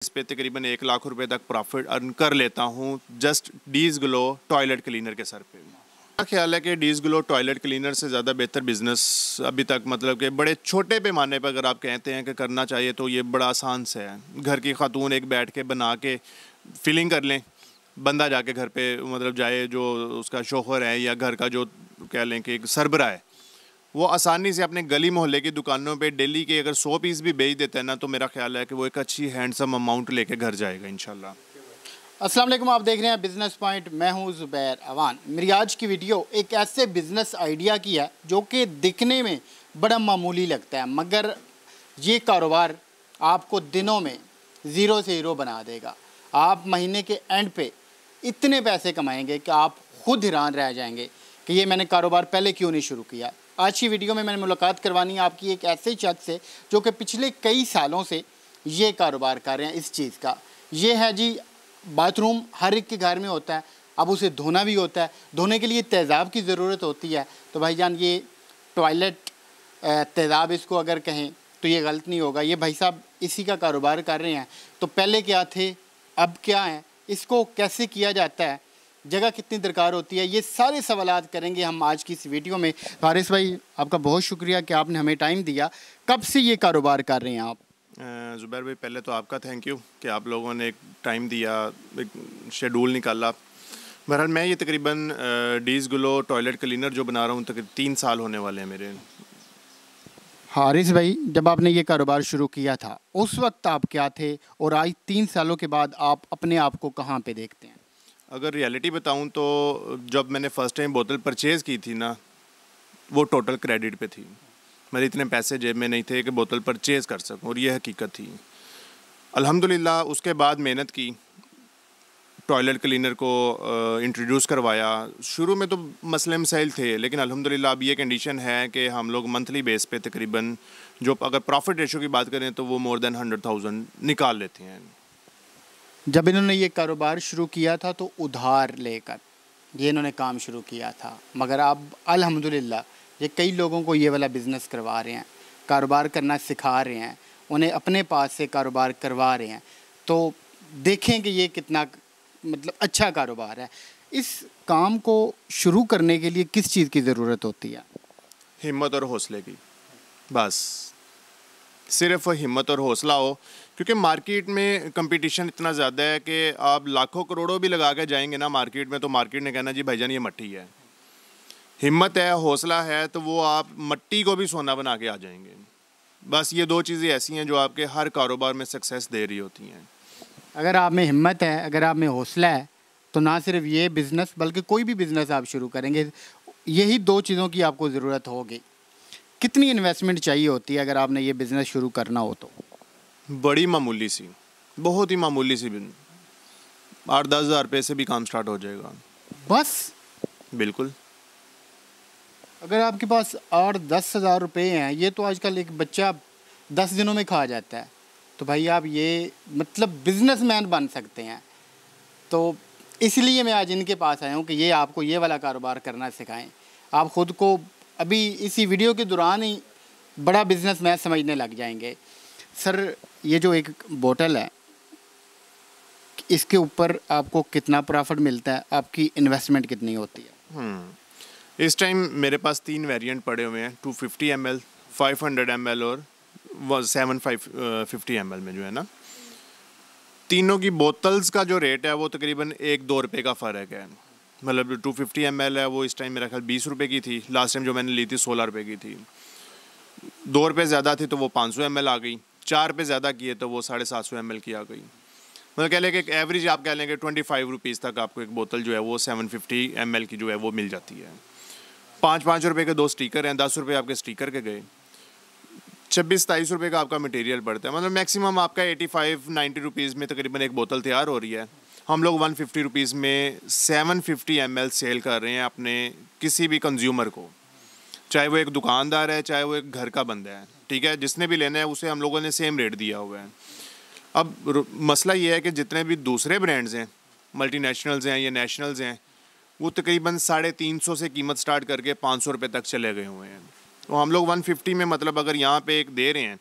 इस पे तकरीबन 1 लाख रुपए तक प्रॉफिट अर्न कर लेता हूँ जस्ट डीज ग्लो टॉयलेट क्लीनर के सर पे। मेरा ख्याल है कि डीज ग्लो टॉयलेट क्लीनर से ज़्यादा बेहतर बिजनेस अभी तक मतलब कि बड़े छोटे पैमाने पर अगर आप कहते हैं कि करना चाहिए तो ये बड़ा आसान से है। घर की खातून एक बैठ के बना के फिलिंग कर लें, बंदा जाके घर पे मतलब जाए जो उसका शौहर है या घर का जो कह लें कि एक सरबरा है, वो आसानी से अपने गली मोहल्ले की दुकानों पे डेली के अगर 100 पीस भी बेच देता है ना, तो मेरा ख्याल है कि वो एक अच्छी हैंडसम अमाउंट लेके घर जाएगा इंशाल्लाह। अस्सलाम वालेकुम, आप देख रहे हैं बिज़नेस पॉइंट। मैं हूं ज़ुबैर अवान। मेरी आज की वीडियो एक ऐसे बिज़नेस आइडिया की है जो कि दिखने में बड़ा मामूली लगता है, मगर ये कारोबार आपको दिनों में ज़ीरो से हीरो बना देगा। आप महीने के एंड पे इतने पैसे कमाएंगे कि आप खुद हैरान रह जाएंगे कि ये मैंने कारोबार पहले क्यों नहीं शुरू किया। आज की वीडियो में मैंने मुलाकात करवानी है आपकी एक ऐसे शख्स से जो कि पिछले कई सालों से ये कारोबार कर रहे हैं इस चीज़ का। ये है जी, बाथरूम हर एक के घर में होता है, अब उसे धोना भी होता है, धोने के लिए तेज़ाब की ज़रूरत होती है। तो भाईजान ये टॉयलेट तेज़ाब इसको अगर कहें तो ये गलत नहीं होगा। ये भाई साहब इसी का कारोबार कर रहे हैं। तो पहले क्या थे, अब क्या है, इसको कैसे किया जाता है, जगह कितनी दरकार होती है, ये सारे सवालात करेंगे हम आज की इस वीडियो में। हारिस भाई, आपका बहुत शुक्रिया कि आपने हमें टाइम दिया। कब से ये कारोबार कर रहे हैं आप? ज़ुबैर भाई, पहले तो आपका थैंक यू कि आप लोगों ने एक टाइम दिया, एक शेड्यूल निकाला। बहरहाल मैं ये तकरीबन डीज ग्लो टॉयलेट क्लीनर जो बना रहा हूँ तकरीबन 3 साल होने वाले हैं मेरे। हारिस भाई, जब आपने ये कारोबार शुरू किया था उस वक्त आप क्या थे और आज 3 सालों के बाद आप अपने आप को कहाँ पे देखते हैं? अगर रियलिटी बताऊं तो जब मैंने फ़र्स्ट टाइम बोतल परचेज़ की थी ना, वो टोटल क्रेडिट पे थी। मेरे इतने पैसे जेब में नहीं थे कि बोतल परचेज़ कर सकूं, और ये हकीकत थी। अल्हम्दुलिल्लाह उसके बाद मेहनत की, टॉयलेट क्लीनर को इंट्रोड्यूस करवाया। शुरू में तो मसले मसाइल थे, लेकिन अल्हम्दुलिल्लाह अब ये कंडीशन है कि हम लोग मंथली बेस पे तकरीबन जो अगर प्रॉफिट रेशो की बात करें तो वो मोर देन 100,000 निकाल लेते हैं। जब इन्होंने ये कारोबार शुरू किया था तो उधार लेकर ये इन्होंने काम शुरू किया था, मगर अब अल्हम्दुलिल्लाह ये कई लोगों को ये वाला बिज़नेस करवा रहे हैं, कारोबार करना सिखा रहे हैं, उन्हें अपने पास से कारोबार करवा रहे हैं। तो देखें कि ये कितना मतलब अच्छा कारोबार है। इस काम को शुरू करने के लिए किस चीज़ की ज़रूरत होती है? हिम्मत और हौसले की, बस सिर्फ हिम्मत और हौसला हो, क्योंकि मार्केट में कंपटीशन इतना ज़्यादा है कि आप लाखों करोड़ों भी लगा के जाएंगे ना मार्केट में, तो मार्केट ने कहना जी भाईजान ये मट्टी है। हिम्मत है, हौसला है, तो वो आप मट्टी को भी सोना बना के आ जाएंगे। बस ये 2 चीज़ें ऐसी हैं जो आपके हर कारोबार में सक्सेस दे रही होती हैं। अगर आप में हिम्मत है, अगर आप में हौसला है, तो ना सिर्फ ये बिज़नेस बल्कि कोई भी बिज़नेस आप शुरू करेंगे, यही 2 चीज़ों की आपको ज़रूरत होगी। कितनी इन्वेस्टमेंट चाहिए होती है अगर आपने ये बिज़नेस शुरू करना हो तो? बड़ी मामूली सी, बहुत ही मामूली सी, 8-10 हज़ार रुपये से भी काम स्टार्ट हो जाएगा। बस बिल्कुल। अगर आपके पास 8-10 हज़ार रुपये हैं, ये तो आजकल एक बच्चा 10 दिनों में खा जाता है। तो भाई आप ये मतलब बिजनेसमैन बन सकते हैं। तो इसलिए मैं आज इनके पास आया हूँ कि ये आपको ये वाला कारोबार करना सिखाएं। आप ख़ुद को अभी इसी वीडियो के दौरान ही बड़ा बिजनेसमैन समझने लग जाएंगे। सर, ये जो एक बोतल है, इसके ऊपर आपको कितना प्रॉफिट मिलता है? आपकी इन्वेस्टमेंट कितनी होती है? इस टाइम मेरे पास 3 वेरिएंट पड़े हुए हैं, 250 ml, 500 ml और 750 ml में जो है ना, तीनों की बोतल्स का जो रेट है वो तकरीबन 1-2 रुपये का फ़र्क है। मतलब 250 ml है वो इस टाइम मेरा ख्याल 20 रुपये की थी, लास्ट टाइम जो मैंने ली थी 16 रुपये की थी। 2 रुपये ज़्यादा थी तो वो 500 ml आ गई, 4 रुपये ज़्यादा किए तो वो 750 ml की आ गई। मतलब कह लें कि एक एवरेज आप कह लें कि 25 रुपीज़ तक आपको एक बोतल जो है वो 750 ml की जो है वो मिल जाती है। 5-5 रुपये के 2 स्टिकर हैं, 10 रुपये आपके स्टिकर के गए, 26-27 रुपये का आपका मटेरियल पड़ता है। मतलब मैक्सिमम आपका 85-90 रुपीज़ में तकरीबन एक बोतल तैयार हो रही है। हम लोग 150 रुपीज़ में 750 ml सेल कर रहे हैं अपने किसी भी कंज्यूमर को, चाहे वो एक दुकानदार है, चाहे वो एक घर का बंदा है, ठीक है, जिसने भी लेना है उसे हम लोगों ने सेम रेट दिया हुआ है। अब मसला ये है कि जितने भी दूसरे ब्रांड्स हैं, मल्टीनेशनल्स हैं या नेशनल्स हैं, वो तकरीबन 350 से कीमत स्टार्ट करके 500 रुपये तक चले गए हुए हैं। तो हम लोग 150 में, मतलब अगर यहाँ पे एक दे रहे हैं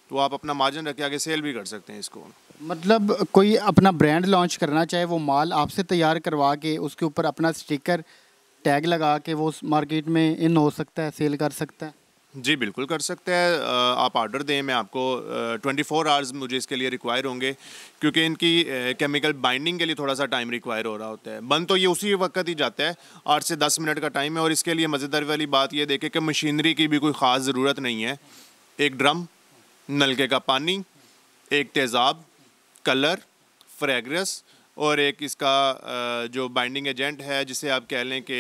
तो आप अपना मार्जिन रख के आगे सेल भी कर सकते हैं इसको। मतलब कोई अपना ब्रांड लॉन्च करना चाहे, वो माल आपसे तैयार करवा के उसके ऊपर अपना स्टिकर टैग लगा के वो मार्केट में इन हो सकता है, सेल कर सकता है। जी बिल्कुल कर सकते हैं। आप ऑर्डर दें, मैं आपको 24 आवर्स मुझे इसके लिए रिक्वायर होंगे, क्योंकि इनकी केमिकल बाइंडिंग के लिए थोड़ा सा टाइम रिक्वायर हो रहा होता है। बन तो ये उसी वक्त ही जाता है, 8 से 10 मिनट का टाइम है। और इसके लिए मज़ेदार वाली बात ये देखें कि मशीनरी की भी कोई ख़ास ज़रूरत नहीं है। एक ड्रम, नलके का पानी, एक तेज़ाब, कलर, फ्रेगरेंस और एक इसका जो बाइंडिंग एजेंट है, जिसे आप कह लें कि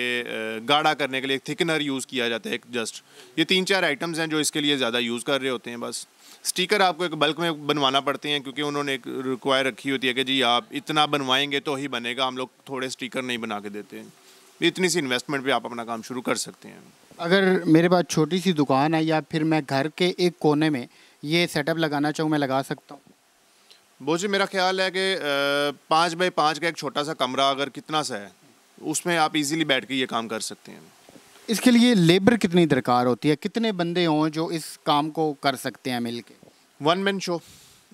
गाढ़ा करने के लिए एक थिकनर यूज़ किया जाता है एक जस्ट। ये 3-4 आइटम्स हैं जो इसके लिए ज़्यादा यूज़ कर रहे होते हैं बस। स्टिकर आपको एक बल्क में बनवाना पड़ते हैं, क्योंकि उन्होंने एक रिक्वायर रखी होती है कि जी आप इतना बनवाएंगे तो ही बनेगा, हम लोग थोड़े स्टिकर नहीं बना के देते हैं। इतनी सी इन्वेस्टमेंट पे आप अपना काम शुरू कर सकते हैं। अगर मेरे पास छोटी सी दुकान है या फिर मैं घर के एक कोने में ये सेटअप लगाना चाहूँ, मैं लगा सकता हूँ? वो जी मेरा ख्याल है कि 5 बाई 5 का एक छोटा सा कमरा अगर कितना सा है, उसमें आप इजीली बैठ के ये काम कर सकते हैं। इसके लिए लेबर कितनी दरकार होती है? कितने बंदे हों जो इस काम को कर सकते हैं मिल के? 1 मैन शो,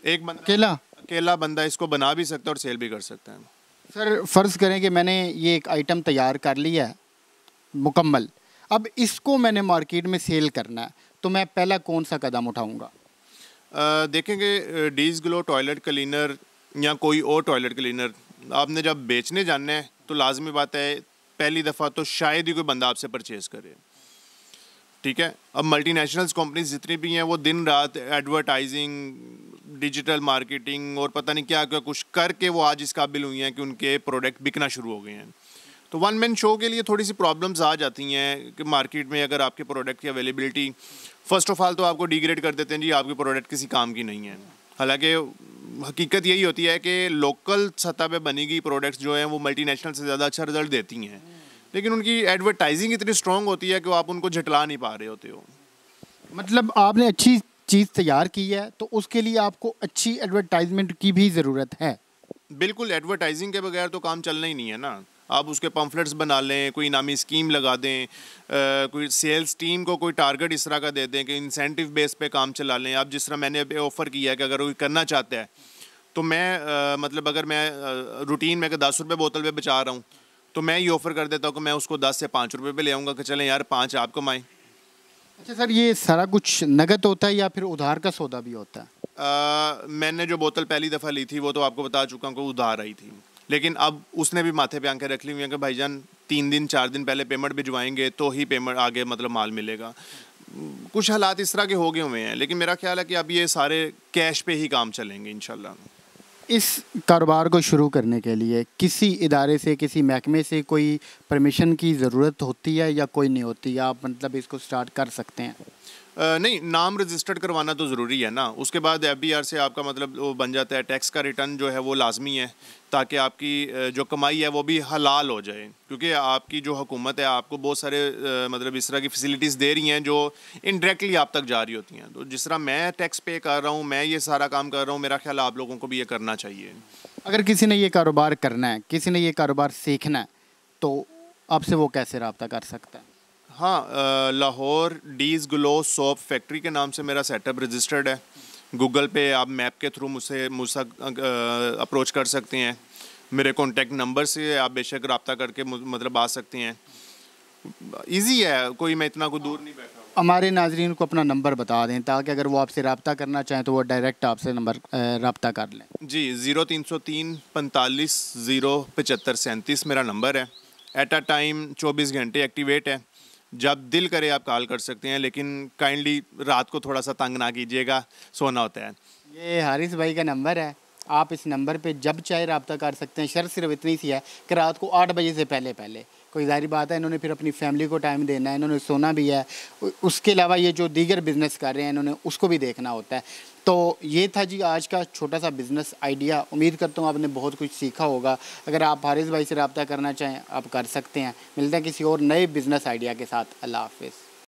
एक बंदा अकेला बंदा इसको बना भी सकता है और सेल भी कर सकता है। सर फ़र्ज़ करें कि मैंने ये एक आइटम तैयार कर लिया है मुकम्मल, अब इसको मैंने मार्केट में सेल करना है, तो मैं पहला कौन सा कदम उठाऊँगा? देखेंगे डीज ग्लो टॉयलेट क्लीनर या कोई और टॉयलेट क्लीनर आपने जब बेचने जाना है, तो लाजमी बात है पहली दफ़ा तो शायद ही कोई बंदा आपसे परचेज़ करे, ठीक है। अब मल्टीनेशनल्स कंपनीज जितनी भी हैं वो दिन रात एडवर्टाइजिंग, डिजिटल मार्केटिंग और पता नहीं क्या क्या कुछ करके वो आज इस काबिल हुई हैं कि उनके प्रोडक्ट बिकना शुरू हो गए हैं। तो 1 मैन शो के लिए थोड़ी सी प्रॉब्लम्स आ जाती हैं कि मार्केट में अगर आपके प्रोडक्ट की अवेलेबिलिटी, फर्स्ट ऑफ ऑल तो आपको डिग्रेड कर देते हैं जी आपकी प्रोडक्ट किसी काम की नहीं है। हालांकि हकीकत यही होती है कि लोकल सतह पे बनी गई प्रोडक्ट्स जो हैं वो मल्टीनेशनल से ज़्यादा अच्छा रिजल्ट देती हैं, लेकिन उनकी एडवर्टाइजिंग इतनी स्ट्रॉन्ग होती है कि वो आप उनको झटला नहीं पा रहे होते हो। मतलब आपने अच्छी चीज़ तैयार की है तो उसके लिए आपको अच्छी एडवर्टाइजमेंट की भी ज़रूरत है। बिल्कुल, एडवर्टाइजिंग के बगैर तो काम चलना ही नहीं है ना। आप उसके पम्फलेट्स बना लें, कोई इनामी स्कीम लगा दें, कोई सेल्स टीम को कोई टारगेट इस तरह का दे दें कि इंसेंटिव बेस पे काम चला लें। अब जिस तरह मैंने अभी ऑफ़र किया है कि अगर कोई करना चाहता है तो मैं मतलब अगर मैं रूटीन में 10 रुपये बोतल पे बचा रहा हूँ, तो मैं ये ऑफ़र कर देता हूँ कि मैं उसको 10 से 5 रुपये पे ले आऊँगा कि चलें यार 5 आप कमाएं। अच्छा सर, ये सारा कुछ नकद होता है या फिर उधार का सौदा भी होता है? मैंने जो बोतल पहली दफ़ा ली थी वो तो आपको बता चुका हूँ कि उधार आई थी, लेकिन अब उसने भी माथे पे आंखें रख ली हुई हैं कि भाईजान 3 दिन 4 दिन पहले पेमेंट भिजवाएंगे तो ही पेमेंट आगे मतलब माल मिलेगा। कुछ हालात इस तरह के हो गए हुए हैं, लेकिन मेरा ख्याल है कि अब ये सारे कैश पे ही काम चलेंगे इंशाल्लाह। इस कारोबार को शुरू करने के लिए किसी इदारे से, किसी महकमे से कोई परमिशन की ज़रूरत होती है या कोई नहीं होती? आप मतलब इसको स्टार्ट कर सकते हैं? नहीं, नाम रजिस्टर्ड करवाना तो ज़रूरी है ना। उसके बाद FBR से आपका मतलब वो बन जाता है, टैक्स का रिटर्न जो है वो लाजमी है, ताकि आपकी जो कमाई है वो भी हलाल हो जाए। क्योंकि आपकी जो हुकूमत है आपको बहुत सारे मतलब इस तरह की फैसिलिटीज़ दे रही हैं जो इनडायरेक्टली आप तक जा रही होती हैं। तो जिस तरह मैं टैक्स पे कर रहा हूँ, मैं ये सारा काम कर रहा हूँ, मेरा ख्याल आप लोगों को भी ये करना चाहिए। अगर किसी ने ये कारोबार करना है, किसी ने ये कारोबार सीखना है, तो आपसे वो कैसे रब्ता कर सकता है? हाँ, लाहौर डीज ग्लो सोप फैक्ट्री के नाम से मेरा सेटअप रजिस्टर्ड है। गूगल पे आप मैप के थ्रू मुझसे अप्रोच कर सकते हैं। मेरे कॉन्टैक्ट नंबर से आप बेशक रब्ता करके मतलब आ सकते हैं। इजी है, कोई मैं इतना कोई दूर नहीं बैठा हूँ। हमारे नाजरीन को अपना नंबर बता दें ताकि अगर वो आपसे रब्ता करना चाहें तो वो डायरेक्ट आपसे नंबर रब्ता कर लें। जी, 0303 45 0 75 37 मेरा नंबर है। एट अ टाइम 24 घंटे एक्टिवेट है। जब दिल करे आप कॉल कर सकते हैं, लेकिन काइंडली रात को थोड़ा सा तंग ना कीजिएगा, सोना होता है। ये हारिस भाई का नंबर है, आप इस नंबर पे जब चाहे रब्ता कर सकते हैं। शर्त सिर्फ इतनी सी है कि रात को 8 बजे से पहले पहले। कोई ज़ाहिर बात है इन्होंने फिर अपनी फैमिली को टाइम देना है, इन्होंने सोना भी है, उसके अलावा ये जो दीगर बिज़नेस कर रहे हैं इन्होंने उसको भी देखना होता है। तो ये था जी आज का छोटा सा बिज़नेस आइडिया। उम्मीद करता हूँ आपने बहुत कुछ सीखा होगा। अगर आप हारिस भाई से रब्ता करना चाहें आप कर सकते हैं। मिलते हैं किसी और नए बिज़नेस आइडिया के साथ। अल्लाह हाफ़िज़।